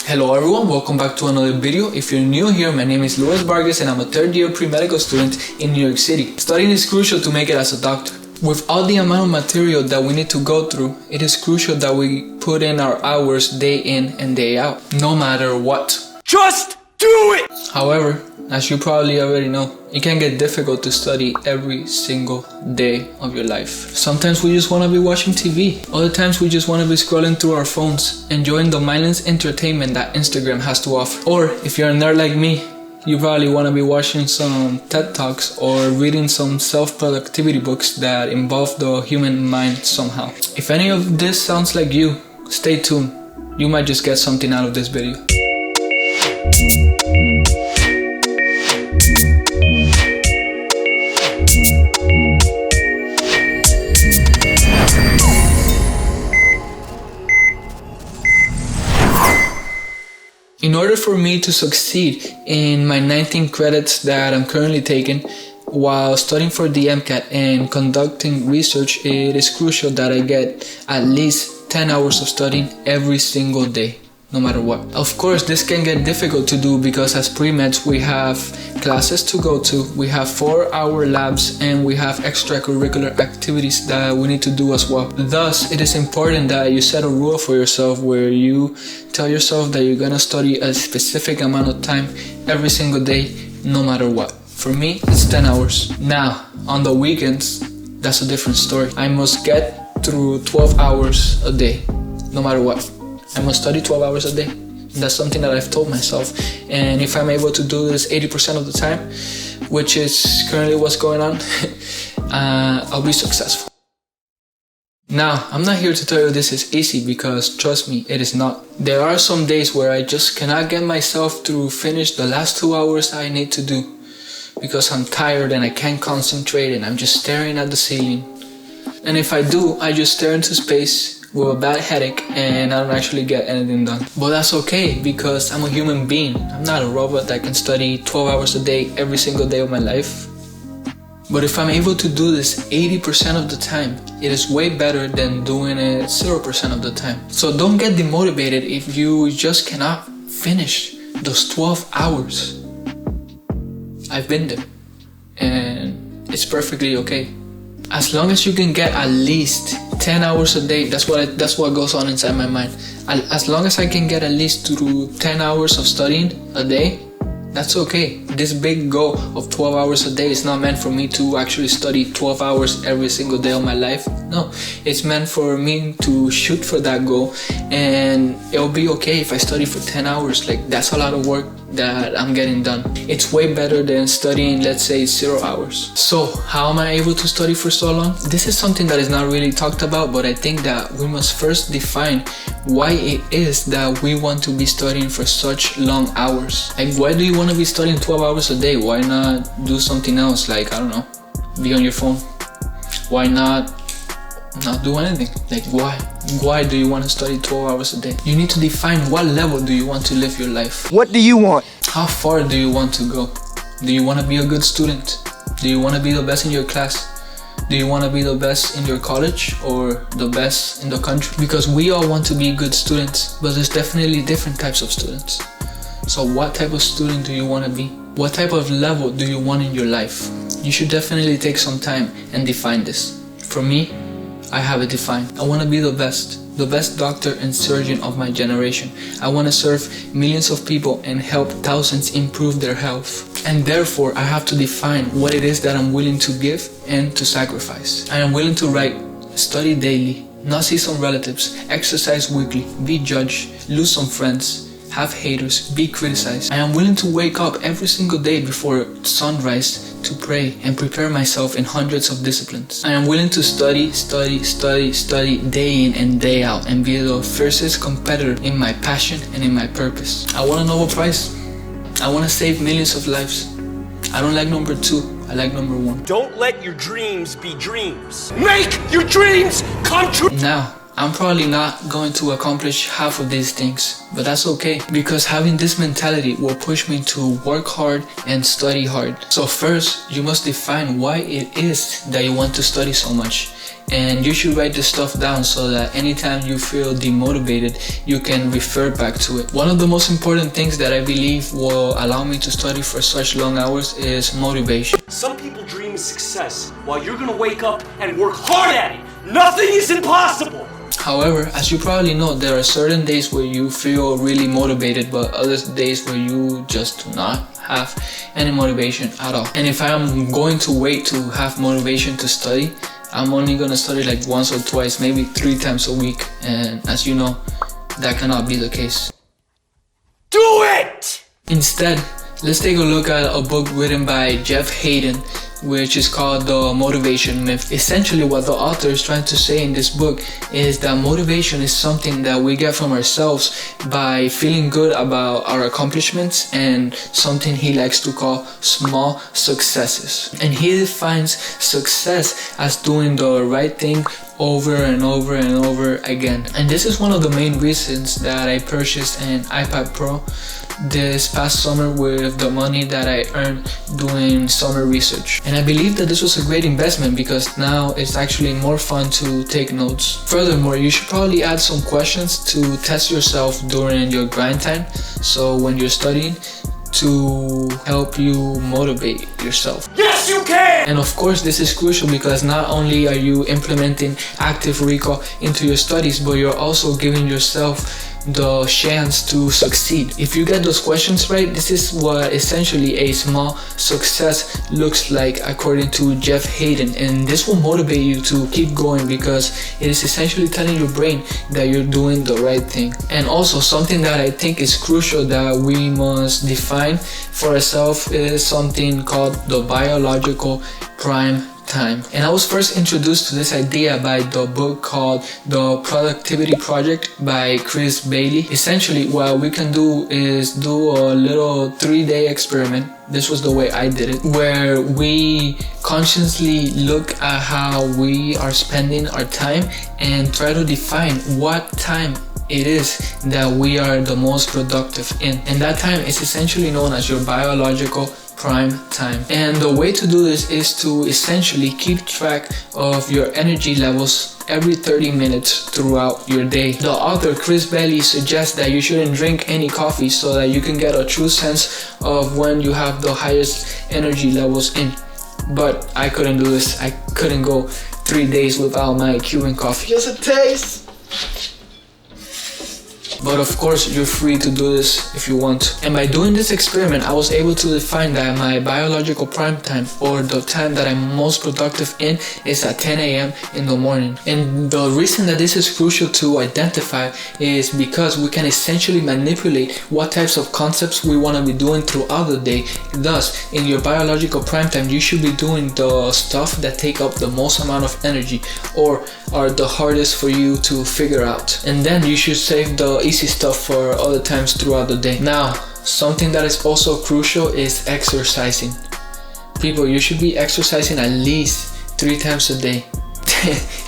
Hello everyone, welcome back to another video. If you're new here, my name is Luis Vargas and I'm a third year pre-medical student in New York City. Studying is crucial to make it as a doctor. With all the amount of material that we need to go through, it is crucial that we put in our hours day in and day out, no matter what. Just do it! However, as you probably already know, it can get difficult to study every single day of your life. Sometimes we just want to be watching TV. Other times we just want to be scrolling through our phones, enjoying the mindless entertainment that Instagram has to offer. Or if you're a nerd like me, you probably want to be watching some TED Talks or reading some self-productivity books that involve the human mind somehow. If any of this sounds like you, stay tuned. You might just get something out of this video. In order for me to succeed in my 19 credits that I'm currently taking while studying for the MCAT and conducting research, it is crucial that I get at least 10 hours of studying every single day, no matter what. Of course, this can get difficult to do because as pre-meds we have classes to go to, we have 4-hour labs, and we have extracurricular activities that we need to do as well. Thus, it is important that you set a rule for yourself where you tell yourself that you're gonna study a specific amount of time every single day, no matter what. For me, it's 10 hours. Now, on the weekends, that's a different story. I must get through 12 hours a day, no matter what. I must study 12 hours a day. That's something that I've told myself. And if I'm able to do this 80% of the time, which is currently what's going on, I'll be successful. Now, I'm not here to tell you this is easy because trust me, it is not. There are some days where I just cannot get myself to finish the last 2 hours I need to do because I'm tired and I can't concentrate and I'm just staring at the ceiling. And if I do, I just stare into space with a bad headache and I don't actually get anything done. But that's okay because I'm a human being. I'm not a robot that can study 12 hours a day every single day of my life. But if I'm able to do this 80% of the time, it is way better than doing it 0% of the time. So don't get demotivated if you just cannot finish those 12 hours. I've been there and it's perfectly okay. As long as you can get at least 10 hours a day, that's what goes on inside my mind. As long as I can get at least through 10 hours of studying a day, that's okay. This big goal of 12 hours a day is not meant for me to actually study 12 hours every single day of my life. No, it's meant for me to shoot for that goal, and it'll be okay if I study for 10 hours. Like, that's a lot of work that I'm getting done. It's way better than studying, let's say, 0 hours. So how am I able to study for so long? This is something that is not really talked about, but I think that we must first define why it is that we want to be studying for such long hours. Like, why do you want to be studying 12 hours a day? Why not do something else? Like, I don't know, be on your phone. Why not do anything? Like, why do you want to study 12 hours a day? You need to define what level do you want to live your life. What do you want? How far do you want to go? Do you want to be a good student? Do you want to be the best in your class? Do you want to be the best in your college or the best in the country? Because we all want to be good students, but there's definitely different types of students. So what type of student do you want to be? What type of level do you want in your life? You should definitely take some time and define this. For me, I have it defined. I want to be the best doctor and surgeon of my generation. I want to serve millions of people and help thousands improve their health. And therefore, I have to define what it is that I'm willing to give and to sacrifice. I am willing to write, study daily, not see some relatives, exercise weekly, be judged, lose some friends, have haters, be criticized. I am willing to wake up every single day before sunrise to pray and prepare myself in hundreds of disciplines. I am willing to study day in and day out and be the fiercest competitor in my passion and in my purpose. I want a Nobel Prize. I want to save millions of lives. I don't like number 2, I like number 1. Don't let your dreams be dreams. Make your dreams come true. Now, I'm probably not going to accomplish half of these things, but that's okay because having this mentality will push me to work hard and study hard. So first, you must define why it is that you want to study so much. and you should write this stuff down so that anytime you feel demotivated, you can refer back to it. One of the most important things that I believe will allow me to study for such long hours is motivation. Some people dream of success while you're gonna wake up and work hard at it. Nothing is impossible. However, as you probably know, there are certain days where you feel really motivated, but other days where you just do not have any motivation at all. And if I'm going to wait to have motivation to study, I'm only gonna study like once or twice, maybe 3 times a week. And as you know, that cannot be the case. Do it! Instead, let's take a look at a book written by Jeff Hayden, which is called The Motivation Myth. Essentially, what the author is trying to say in this book is that motivation is something that we get from ourselves by feeling good about our accomplishments and something he likes to call small successes. And he defines success as doing the right thing over and over and over again. And this is one of the main reasons that I purchased an iPad Pro this past summer with the money that I earned doing summer research. And I believe that this was a great investment because now it's actually more fun to take notes. Furthermore, you should probably add some questions to test yourself during your grind time, so when you're studying, to help you motivate yourself. Yes, you can! And of course, this is crucial because not only are you implementing active recall into your studies, but you're also giving yourself the chance to succeed. If you get those questions right, this is what essentially a small success looks like according to Jeff Hayden, and this will motivate you to keep going because it is essentially telling your brain that you're doing the right thing. And also, something that I think is crucial that we must define for ourselves is something called the biological prime time. And I was first introduced to this idea by the book called The Productivity Project by Chris Bailey. Essentially, what we can do is do a little 3-day experiment. This was the way I did it, where we consciously look at how we are spending our time and try to define what time it is that we are the most productive in. And that time is essentially known as your biological prime time. And the way to do this is to essentially keep track of your energy levels every 30 minutes throughout your day. The author Chris Bailey suggests that you shouldn't drink any coffee so that you can get a true sense of when you have the highest energy levels in. But I couldn't do this. I couldn't go 3 days without my Cuban coffee. Just a taste. But of course, you're free to do this if you want to. And by doing this experiment, I was able to define that my biological prime time, or the time that I'm most productive in, is at 10 a.m. in the morning. And the reason that this is crucial to identify is because we can essentially manipulate what types of concepts we want to be doing throughout the day. Thus, in your biological prime time, you should be doing the stuff that take up the most amount of energy or are the hardest for you to figure out. And then you should save the easy stuff for other times throughout the day. Now, something that is also crucial is exercising. People, you should be exercising at least 3 times a day.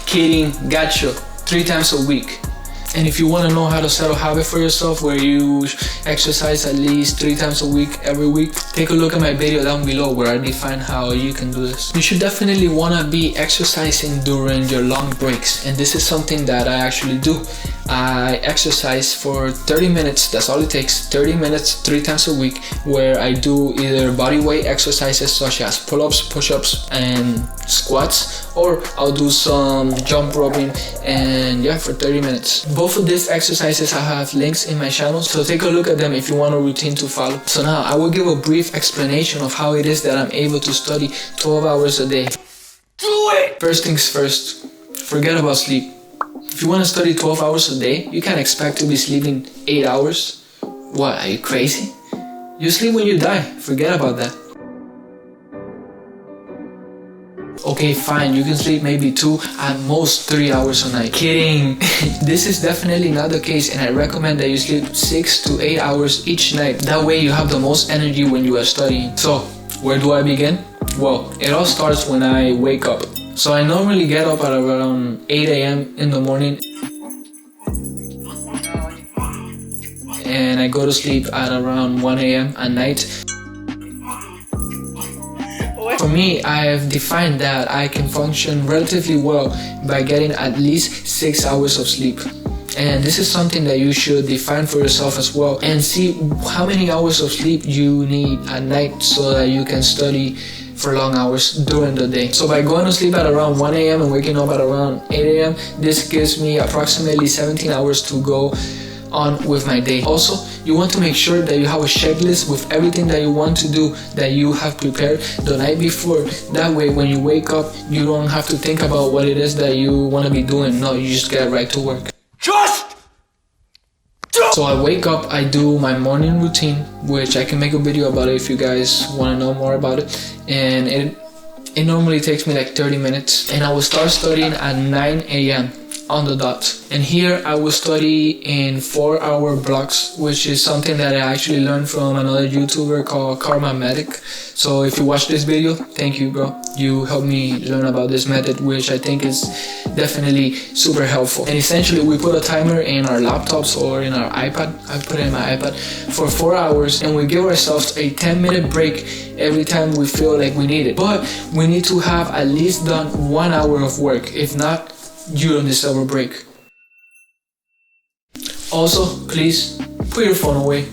Kidding, gotcha. 3 times a week. And if you want to know how to set a habit for yourself where you exercise at least 3 times a week every week, take a look at my video down below where I define how you can do this. You should definitely want to be exercising during your long breaks, and this is something that I actually do. I exercise for 30 minutes, that's all it takes, 30 minutes 3 times a week, where I do either body weight exercises such as pull-ups, push-ups, and squats, or I'll do some jump roping, and yeah, for 30 minutes. Both of these exercises I have links in my channel, so take a look at them if you want a routine to follow. So now I will give a brief explanation of how it is that I'm able to study 12 hours a day. Do it! First things first, forget about sleep. If you want to study 12 hours a day, you can't expect to be sleeping 8 hours. What, are you crazy? You sleep when you die, forget about that. Okay, fine, you can sleep maybe 2, at most 3 hours a night. Kidding! This is definitely not the case, and I recommend that you sleep 6 to 8 hours each night. That way you have the most energy when you are studying. So, where do I begin? Well, it all starts when I wake up. So I normally get up at around 8 a.m. in the morning, and I go to sleep at around 1 a.m. at night. For me, I've defined that I can function relatively well by getting at least 6 hours of sleep. And this is something that you should define for yourself as well, and see how many hours of sleep you need at night so that you can study for long hours during the day. So by going to sleep at around 1 a.m. and waking up at around 8 a.m., this gives me approximately 17 hours to go on with my day. Also, you want to make sure that you have a checklist with everything that you want to do that you have prepared the night before. That way, when you wake up, you don't have to think about what it is that you want to be doing. No, you just get right to work. So I wake up, I do my morning routine, which I can make a video about it if you guys want to know more about it. And it normally takes me like 30 minutes. And I will start studying at 9 a.m. on the dot. And here I will study in 4-hour blocks, which is something that I actually learned from another YouTuber called Karma Medic. So if you watch this video, thank you, bro. You helped me learn about this method, which I think is definitely super helpful. And essentially we put a timer in our laptops or in our iPad. I put it in my iPad for 4 hours, and we give ourselves a 10-minute break every time we feel like we need it. But we need to have at least done 1 hour of work. If not, you don't deserve a break. Also, please put your phone away.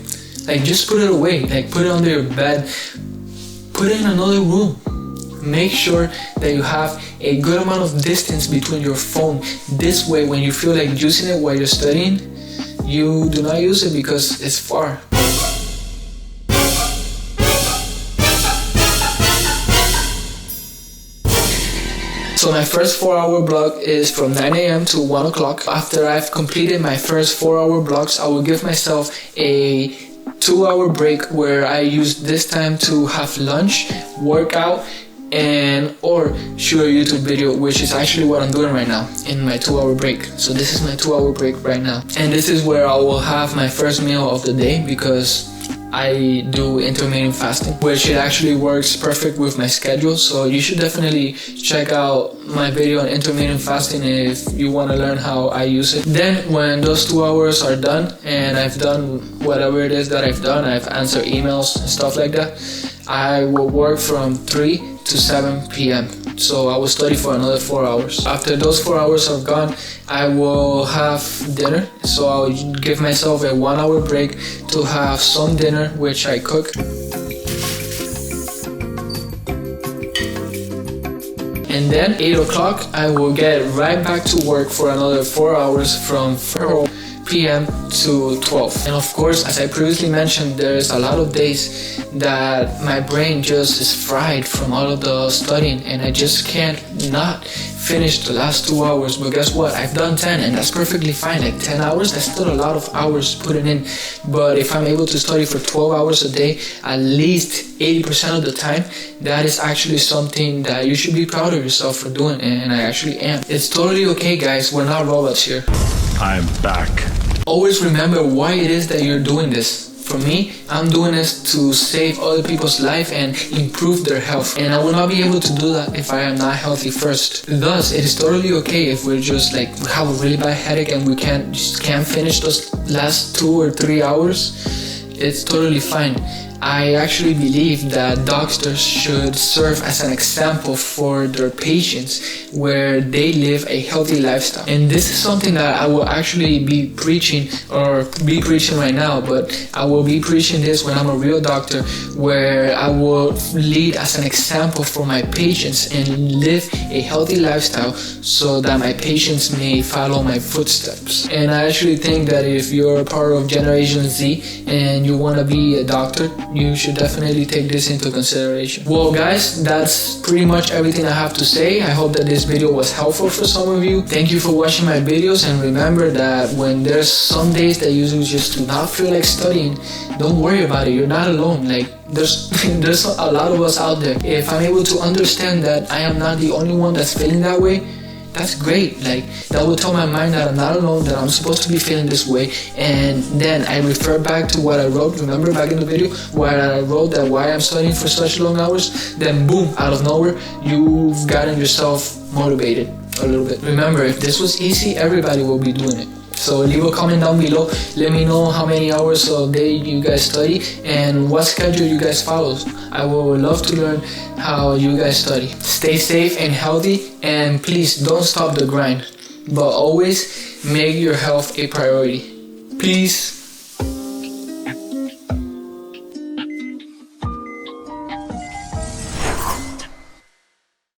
Like, just put it away. Like, put it under your bed. Put it in another room. Make sure that you have a good amount of distance between your phone. This way, when you feel like using it while you're studying, you do not use it because it's far. So my first 4-hour block is from 9 a.m. to 1 o'clock. After I've completed my first 4-hour blocks, I will give myself a 2-hour break where I use this time to have lunch, work out, and or shoot a YouTube video, which is actually what I'm doing right now in my 2-hour break. So this is my 2-hour break right now. And this is where I will have my first meal of the day, because I do intermittent fasting, which it actually works perfect with my schedule. So you should definitely check out my video on intermittent fasting if you want to learn how I use it. Then when those 2 hours are done and I've done whatever it is that I've done, I've answered emails and stuff like that, I will work from 3 to 7 p.m. So I will study for another 4 hours. After those 4 hours are gone, I will have dinner. So I'll give myself a 1-hour break to have some dinner, which I cook. And then 8 o'clock, I will get right back to work for another 4 hours from 4 p.m. to 12. And of course, as I previously mentioned, there's a lot of days that my brain just is fried from all of the studying, and I just can't not finish the last 2 hours. But guess what? I've done 10, and that's perfectly fine. Like 10 hours, that's still a lot of hours putting in. But if I'm able to study for 12 hours a day, at least 80% of the time, that is actually something that you should be proud of yourself for doing, and I actually am. It's totally okay, guys. We're not robots here. I'm back. Always remember why it is that you're doing this. For me, I'm doing this to save other people's life and improve their health. And I will not be able to do that if I am not healthy first. Thus, it is totally okay if we're just like have a really bad headache and we can't finish those last 2 or 3 hours. It's totally fine. I actually believe that doctors should serve as an example for their patients where they live a healthy lifestyle. And this is something that I will actually be preaching right now, but I will be preaching this when I'm a real doctor, where I will lead as an example for my patients and live a healthy lifestyle so that my patients may follow my footsteps. And I actually think that if you're a part of Generation Z and you want to be a doctor, you should definitely take this into consideration. Well guys, that's pretty much everything I have to say. I hope that this video was helpful for some of you. Thank you for watching my videos, and remember that when there's some days that you just do not feel like studying, don't worry about it. You're not alone. Like there's a lot of us out there. If I'm able to understand that I am not the only one that's feeling that way, that's great. Like that will tell my mind that I'm not alone, that I'm supposed to be feeling this way. And then I refer back to what I wrote. Remember back in the video where I wrote that why I'm studying for such long hours? Then boom, out of nowhere, you've gotten yourself motivated a little bit. Remember, if this was easy, everybody will be doing it. So leave a comment down below. Let me know how many hours a day you guys study and what schedule you guys follow. I would love to learn how you guys study. Stay safe and healthy, and please don't stop the grind, but always make your health a priority. Peace.